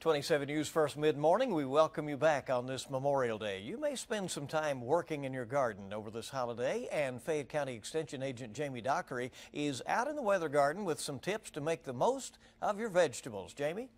27 News First Mid-Morning. We welcome you back on this Memorial Day. You may spend some time working in your garden over this holiday, and Fayette County Extension Agent Jamie Dockery is out in the weather garden with some tips to make the most of your vegetables. Jamie?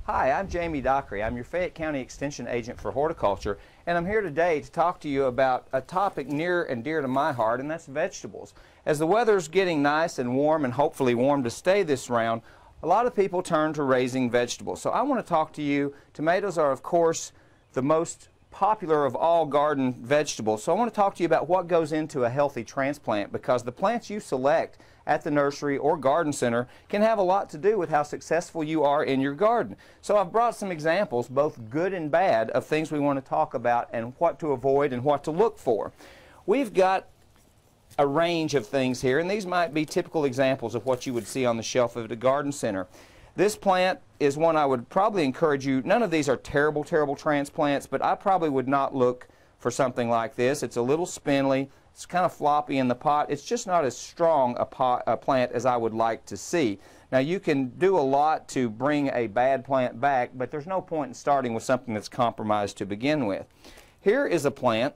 Hi, I'm Jamie Dockery. I'm your Fayette County Extension Agent for Horticulture, and I'm here today to talk to you about a topic near and dear to my heart, and that's vegetables. As the weather's getting nice and warm, and hopefully warm to stay this round, a lot of people turn to raising vegetables. So I want to talk to you. Tomatoes are, of course, the most popular of all garden vegetables. So I want to talk to you about what goes into a healthy transplant, because the plants you select at the nursery or garden center can have a lot to do with how successful you are in your garden. So I've brought some examples, both good and bad, of things we want to talk about and what to avoid and what to look for. We've got a range of things here, and these might be typical examples of what you would see on the shelf of the garden center. This plant is one I would probably encourage you. None of these are terrible transplants, but I probably would not look for something like this. It's a little spindly. It's kind of floppy in the pot. It's just not as strong a plant as I would like to see. Now, you can do a lot to bring a bad plant back, but there's no point in starting with something that's compromised to begin with. Here is a plant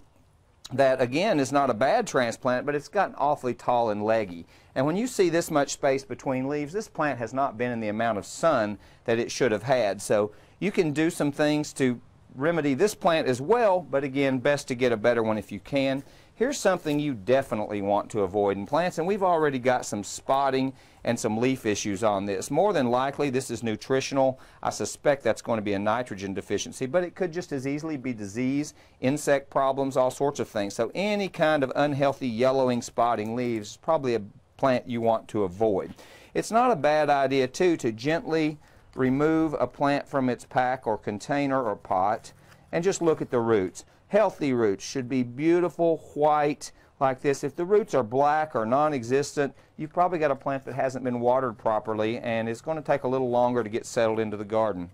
that, again, is not a bad transplant, but it's gotten awfully tall and leggy. And when you see this much space between leaves, this plant has not been in the amount of sun that it should have had. So you can do some things to remedy this plant as well, but again, best to get a better one if you can. Here's something you definitely want to avoid in plants, and we've already got some spotting and some leaf issues on this. More than likely, this is nutritional. I suspect that's going to be a nitrogen deficiency, but it could just as easily be disease, insect problems, all sorts of things. So any kind of unhealthy yellowing, spotting leaves is probably a plant you want to avoid. It's not a bad idea, too, to gently remove a plant from its pack or container or pot and just look at the roots. Healthy roots should be beautiful, white, like this. If the roots are black or non-existent, you've probably got a plant that hasn't been watered properly, and it's going to take a little longer to get settled into the garden.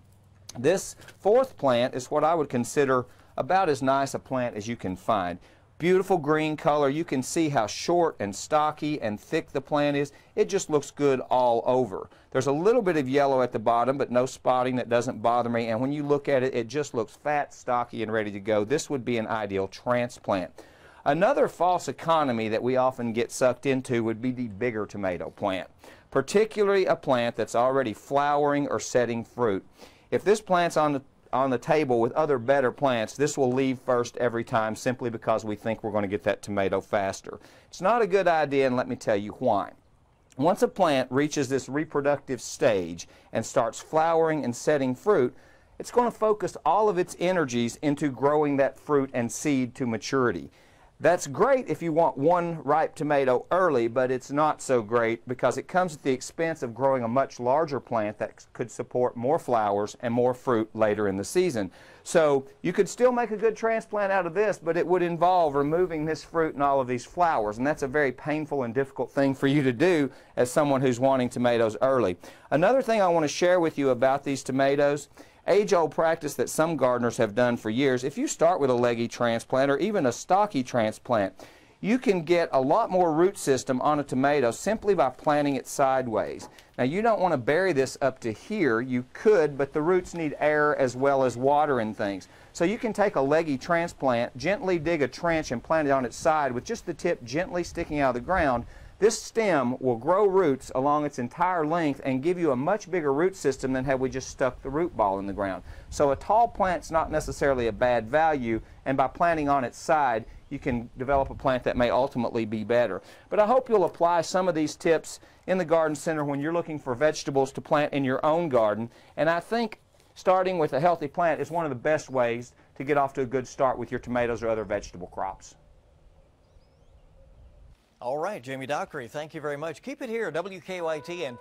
This fourth plant is what I would consider about as nice a plant as you can find. Beautiful green color. You can see how short and stocky and thick the plant is. It just looks good all over. There's a little bit of yellow at the bottom, but no spotting. That doesn't bother me. And when you look at it, it just looks fat, stocky, and ready to go. This would be an ideal transplant. Another false economy that we often get sucked into would be the bigger tomato plant, particularly a plant that's already flowering or setting fruit. If this plant's on the table with other better plants, this will leave first every time, simply because we think we're going to get that tomato faster. It's not a good idea, and let me tell you why. Once a plant reaches this reproductive stage and starts flowering and setting fruit, it's going to focus all of its energies into growing that fruit and seed to maturity. That's great if you want one ripe tomato early, but it's not so great because it comes at the expense of growing a much larger plant that could support more flowers and more fruit later in the season. So you could still make a good transplant out of this, but it would involve removing this fruit and all of these flowers, and that's a very painful and difficult thing for you to do as someone who's wanting tomatoes early. Another thing I want to share with you about these tomatoes, age-old practice that some gardeners have done for years. If you start with a leggy transplant or even a stocky transplant, you can get a lot more root system on a tomato simply by planting it sideways. Now, you don't want to bury this up to here. You could, but the roots need air as well as water and things. So you can take a leggy transplant, gently dig a trench and plant it on its side with just the tip gently sticking out of the ground. This stem will grow roots along its entire length and give you a much bigger root system than had we just stuck the root ball in the ground. So a tall plant's not necessarily a bad value, and by planting on its side, you can develop a plant that may ultimately be better. But I hope you'll apply some of these tips in the garden center when you're looking for vegetables to plant in your own garden. And I think starting with a healthy plant is one of the best ways to get off to a good start with your tomatoes or other vegetable crops. All right, Jamie Dockery, thank you very much. Keep it here, WKYT and